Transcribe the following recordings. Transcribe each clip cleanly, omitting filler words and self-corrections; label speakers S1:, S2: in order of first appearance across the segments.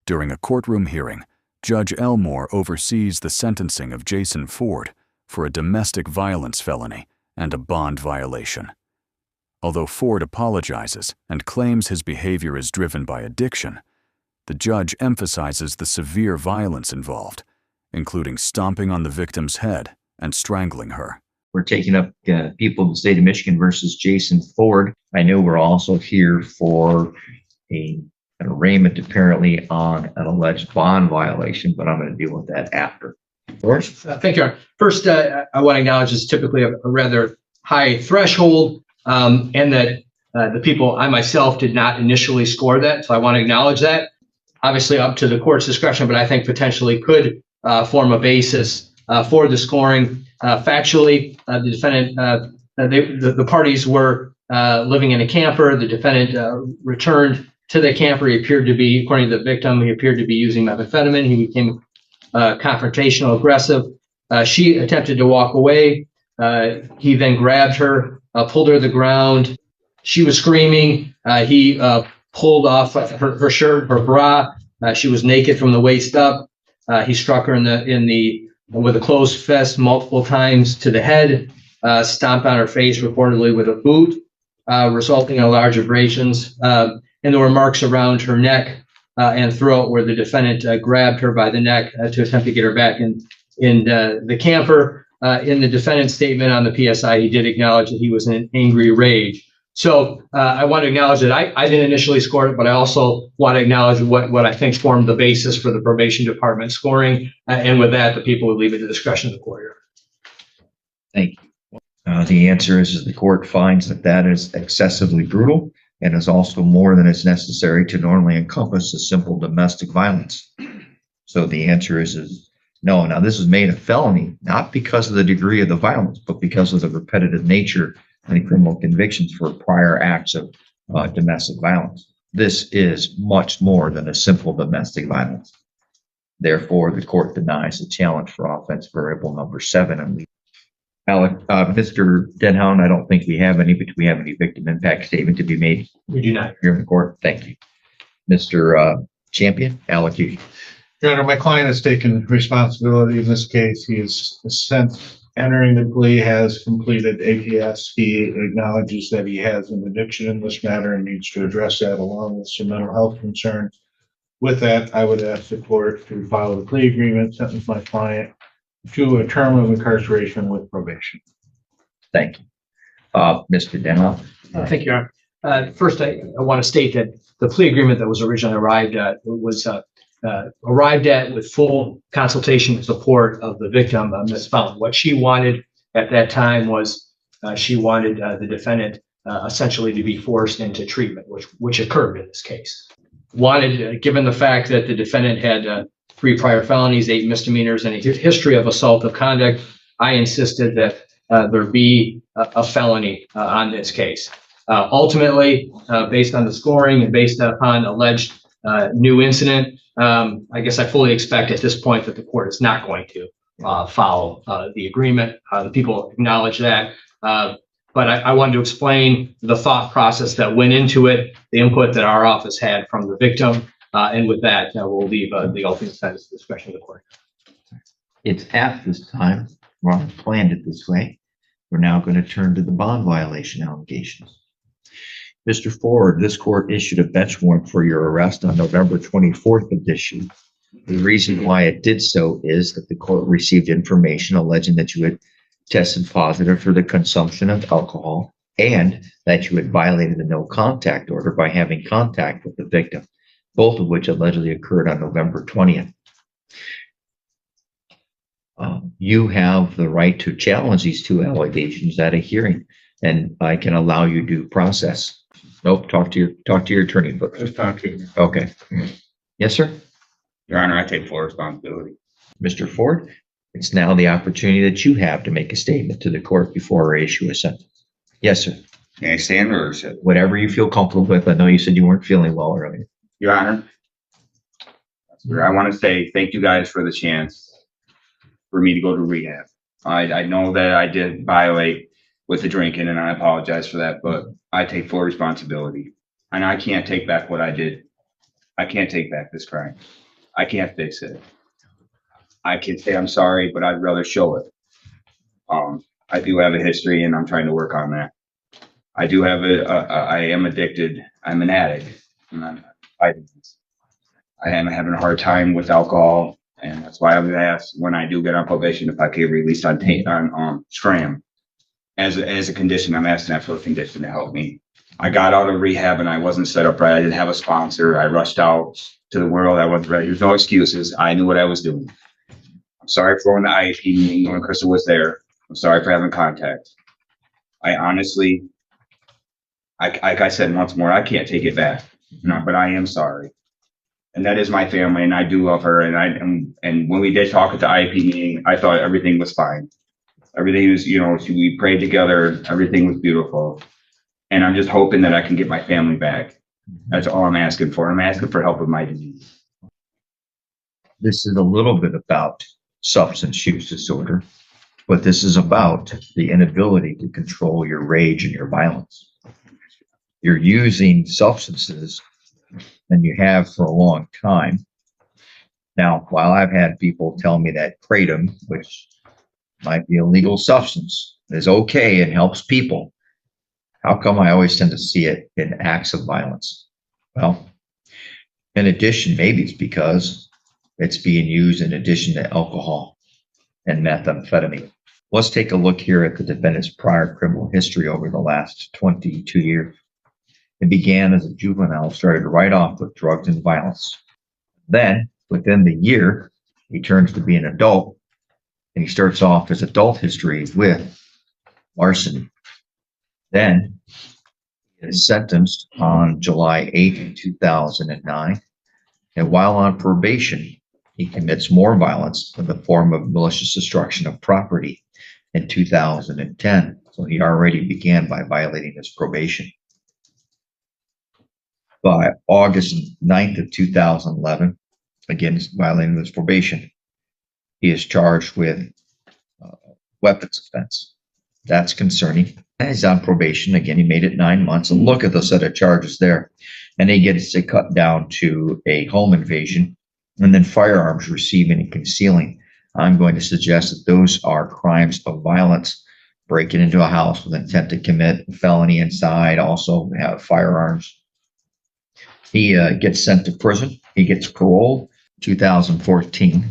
S1: During a courtroom hearing, Judge Elmore oversees the sentencing of Jason Ford for a domestic violence felony and a bond violation. Although Ford apologizes and claims his behavior is driven by addiction, the judge emphasizes the severe violence involved, including stomping on the victim's head and strangling her.
S2: We're taking up people of the state of Michigan versus Jason Ford. I know we're also here for an arraignment apparently on an alleged bond violation, but I'm going to deal with that after.
S3: Thank you. First, I want to acknowledge this is typically a rather high threshold, and that the people, I myself, did not initially score that. So I want to acknowledge that. Obviously up to the court's discretion, but I think potentially could form a basis for the scoring. Factually, the defendant, the parties were living in a camper. The defendant returned to the camper. He appeared to be, according to the victim, he appeared to be using methamphetamine. He became confrontational, aggressive. She attempted to walk away. He then grabbed her, pulled her to the ground. She was screaming. He pulled off her shirt, her bra. She was naked from the waist up. He struck her with a closed fist multiple times to the head, stomped on her face reportedly with a boot, resulting in large abrasions. And there were marks around her neck and throat where the defendant grabbed her by the neck to attempt to get her back in the camper. In the defendant's statement on the PSI, he did acknowledge that he was in an angry rage. So I want to acknowledge that I didn't initially score it, but I also want to acknowledge what I think formed the basis for the probation department scoring. And with that, the people would leave it to the discretion of the court.
S2: Thank you. The answer is the court finds that is excessively brutal and is also more than is necessary to normally encompass a simple domestic violence. So the answer is no. Now, this is made a felony, not because of the degree of the violence, but because of the repetitive nature and criminal convictions for prior acts of domestic violence. This is much more than a simple domestic violence. Therefore, the court denies the challenge for offense variable number 7. And Mr. Denhound, I don't think we have any, but do we have any victim impact statement to be made?
S3: We do not.
S2: Here in the court. Thank you. Mr. Champion, allocution.
S4: Your Honor, my client has taken responsibility in this case. He is since entering the plea, has completed APS. He acknowledges that he has an addiction in this matter and needs to address that along with some mental health concerns. With that, I would ask the court to file the plea agreement, sentence my client to a term of incarceration with probation.
S2: Thank you. Mr. Denhound.
S3: Thank you, Your Honor. First, I want to state that the plea agreement that was originally arrived at was arrived at with full consultation and support of the victim, Ms. Fountain. What she wanted at that time was she wanted the defendant essentially to be forced into treatment, which occurred in this case. Wanted, given the fact that the defendant had 3 prior felonies, 8 misdemeanors, and a history of assaultive conduct, I insisted that there be a felony on this case. Ultimately, based on the scoring and based upon alleged new incident, I guess I fully expect at this point that the court is not going to follow the agreement. The people acknowledge that. But I wanted to explain the thought process that went into it, the input that our office had from the victim. And with that, we'll leave the ultimate sentence to the discretion of the court.
S2: It's at this time, well, planned it this way. We're now going to turn to the bond violation allegations. Mr. Ford, this court issued a bench warrant for your arrest on November 24th of this year. The reason why it did so is that the court received information alleging that you had tested positive for the consumption of alcohol and that you had violated the no contact order by having contact with the victim, both of which allegedly occurred on November 20th. You have the right to challenge these 2 allegations at a hearing, and I can allow you due process. Nope, talk to your attorney first.
S5: Just talk to you.
S2: Okay. Yes, sir.
S5: Your Honor, I take full responsibility.
S2: Mr. Ford, it's now the opportunity that you have to make a statement to the court before I issue a sentence. Yes, sir.
S5: May I stand or sit?
S2: Whatever you feel comfortable with. I know you said you weren't feeling well earlier.
S5: Your Honor, I want to say thank you guys for the chance for me to go to rehab. I know that I did violate with the drinking, and I apologize for that, but I take full responsibility. And I can't take back what I did. I can't take back this crime. I can't fix it. I can say I'm sorry, but I'd rather show it. I do have a history, and I'm trying to work on that. I do have I am addicted. I'm an addict. And I'm fighting this. I am having a hard time with alcohol, and that's why I was asked when I do get on probation if I can get released on scram. As a condition, I'm asking that for a condition to help me. I got out of rehab and I wasn't set up right. I didn't have a sponsor. I rushed out to the world. I wasn't ready. There's no excuses. I knew what I was doing. I'm sorry for when the IEP meeting when Crystal was there. I'm sorry for having contact. I honestly, like I said once more, I can't take it back. No, but I am sorry. And that is my family, and I do love her. And when we did talk at the IEP meeting, I thought everything was fine. Everything was, we prayed together. Everything was beautiful. And I'm just hoping that I can get my family back. That's all I'm asking for. I'm asking for help with my disease.
S2: This is a little bit about substance use disorder, but this is about the inability to control your rage and your violence. You're using substances, and you have for a long time. Now, while I've had people tell me that Kratom, which might be a legal substance, is okay and helps people, how come I always tend to see it in acts of violence? Well, in addition, maybe it's because it's being used in addition to alcohol and methamphetamine. Let's take a look here at the defendant's prior criminal history over the last 22 years. It began as a juvenile, started right off with drugs and violence. Then, within the year, he turns to be an adult, and he starts off his adult history with larceny. Then, he is sentenced on July 8, 2009, and while on probation, he commits more violence in the form of malicious destruction of property in 2010. So he already began by violating his probation. By August 9th of 2011, again, violating his probation, he is charged with weapons offense. That's concerning. And he's on probation. Again, he made it 9 months. And look at the set of charges there. And he gets to cut down to a home invasion and then firearms receiving and concealing. I'm going to suggest that those are crimes of violence. Breaking into a house with intent to commit a felony inside, also have firearms. He gets sent to prison. He gets parole 2014.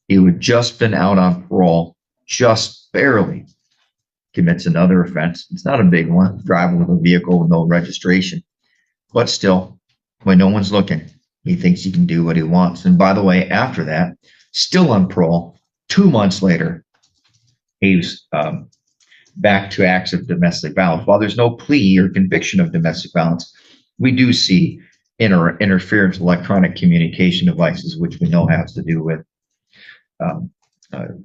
S2: He had just been out on parole, just barely. Commits another offense. It's not a big one, driving with a vehicle with no registration. But still, when no one's looking, he thinks he can do what he wants. And by the way, after that, still on parole, 2 months later, he's back to acts of domestic violence. While there's no plea or conviction of domestic violence, we do see interference with electronic communication devices, which we know has to do with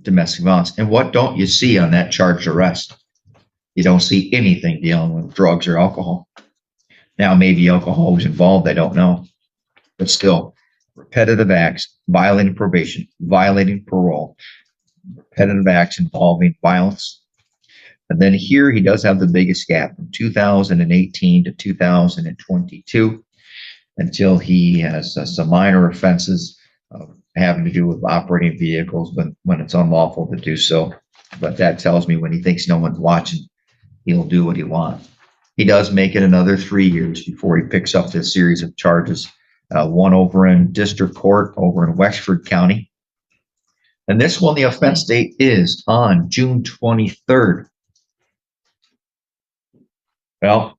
S2: domestic violence. And what don't you see on that charged arrest? You don't see anything dealing with drugs or alcohol. Now, maybe alcohol was involved, I don't know. But still, repetitive acts, violating probation, violating parole, repetitive acts involving violence. And then here he does have the biggest gap from 2018 to 2022 until he has some minor offenses having to do with operating vehicles when it's unlawful to do so. But that tells me when he thinks no one's watching, he'll do what he wants. He does make it another 3 years before he picks up this series of charges. One over in district court over in Wexford County. And this one, the offense date is on June 23rd. Well,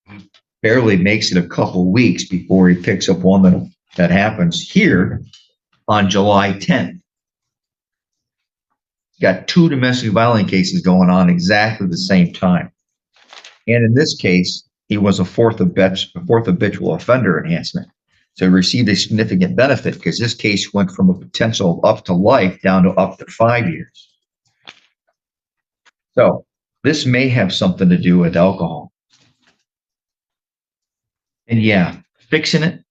S2: he barely makes it a couple weeks before he picks up one that happens here on July 10th. Got 2 domestic violence cases going on exactly the same time. And in this case, he was a fourth habitual offender enhancement. So he received a significant benefit because this case went from a potential of up to life down to up to 5 years. So this may have something to do with alcohol. And yeah, fixing it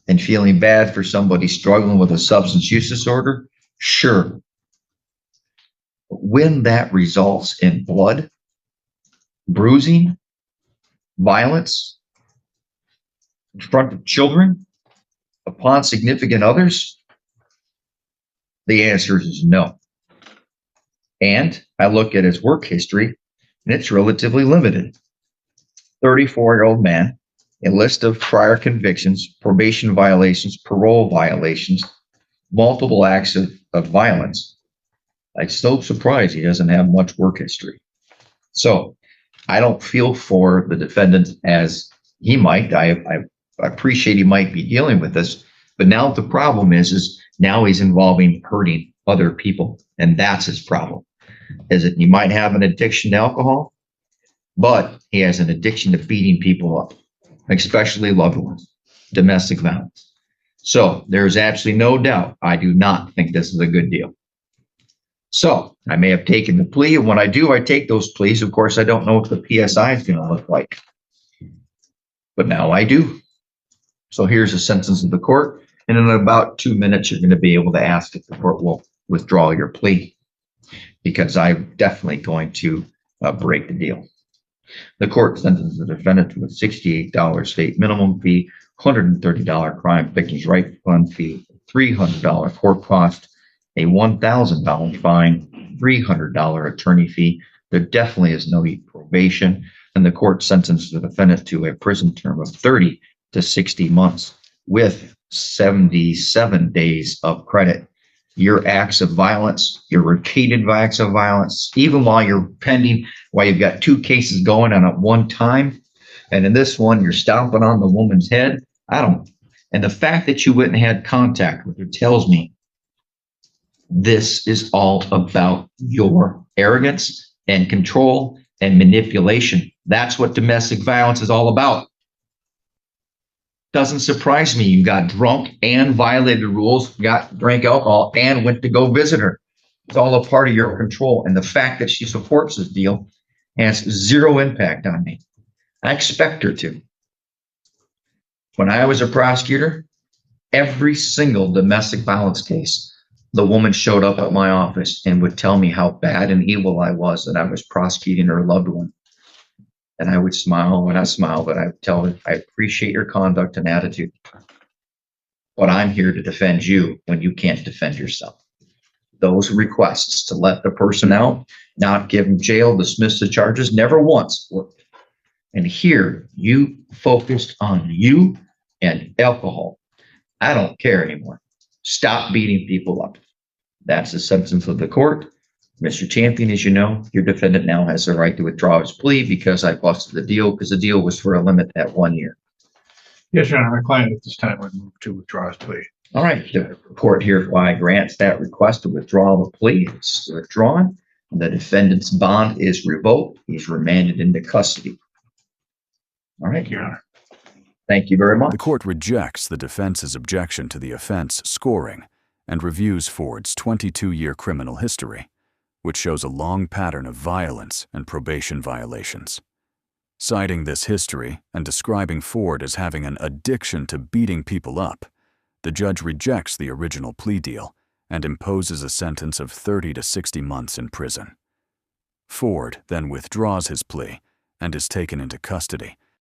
S2: and feeling bad for somebody struggling with a substance use disorder, sure. But when that results in blood, bruising, violence, in front of children, upon significant others? The answer is no. And I look at his work history, and it's relatively limited. 34-year-old man, a list of prior convictions, probation violations, parole violations, multiple acts of violence. I'm so surprised he doesn't have much work history. So I don't feel for the defendant as he might. I appreciate he might be dealing with this, but now the problem is now he's involving hurting other people, and that's his problem. Is that he might have an addiction to alcohol, but he has an addiction to beating people up, especially loved ones, domestic violence. So there's absolutely no doubt. I do not think this is a good deal. So I may have taken the plea, and when I do, I take those pleas. Of course, I don't know what the PSI is going to look like, but now I do. So here's a sentence of the court, and in about 2 minutes, you're going to be able to ask if the court will withdraw your plea, because I'm definitely going to break the deal. The court sentenced the defendant to a $68 state minimum fee, $130 crime victims' right fund fee, $300 court cost, a $1,000 fine, $300 attorney fee. There definitely is no probation, and the court sentenced the defendant to a prison term of 30 to 60 months with 77 days of credit. Your acts of violence, your repeated acts of violence, even while you're pending, while you've got 2 cases going on at one time, and in this one, you're stomping on the woman's head. And the fact that you went and had contact with her tells me this is all about your arrogance and control and manipulation. That's what domestic violence is all about. Doesn't surprise me. You got drunk and violated rules, drank alcohol, and went to go visit her. It's all a part of your control. And the fact that she supports this deal has zero impact on me. I expect her to. When I was a prosecutor, every single domestic violence case, the woman showed up at my office and would tell me how bad and evil I was, that I was prosecuting her loved one. And I would smile, when I smile, but I would tell her, I appreciate your conduct and attitude, but I'm here to defend you when you can't defend yourself. Those requests to let the person out, not give them jail, dismiss the charges, never once worked. And here you focused on you and alcohol. I don't care anymore. Stop beating people up. That's the sentence of the court. Mr. Champion, as you know, your defendant now has the right to withdraw his plea because I busted the deal, because the deal was for a limit at 1 year.
S4: Yes, Your Honor, my client at this time would move to withdraw his plea.
S2: All right, the court hereby grants that request to withdraw the plea. It's withdrawn. The defendant's bond is revoked. He's remanded into custody. All right,
S4: Your Honor.
S2: Thank you very much.
S1: The court rejects the defense's objection to the offense scoring and reviews Ford's 22-year criminal history, which shows a long pattern of violence and probation violations. Citing this history and describing Ford as having an addiction to beating people up, the judge rejects the original plea deal and imposes a sentence of 30 to 60 months in prison. Ford then withdraws his plea and is taken into custody,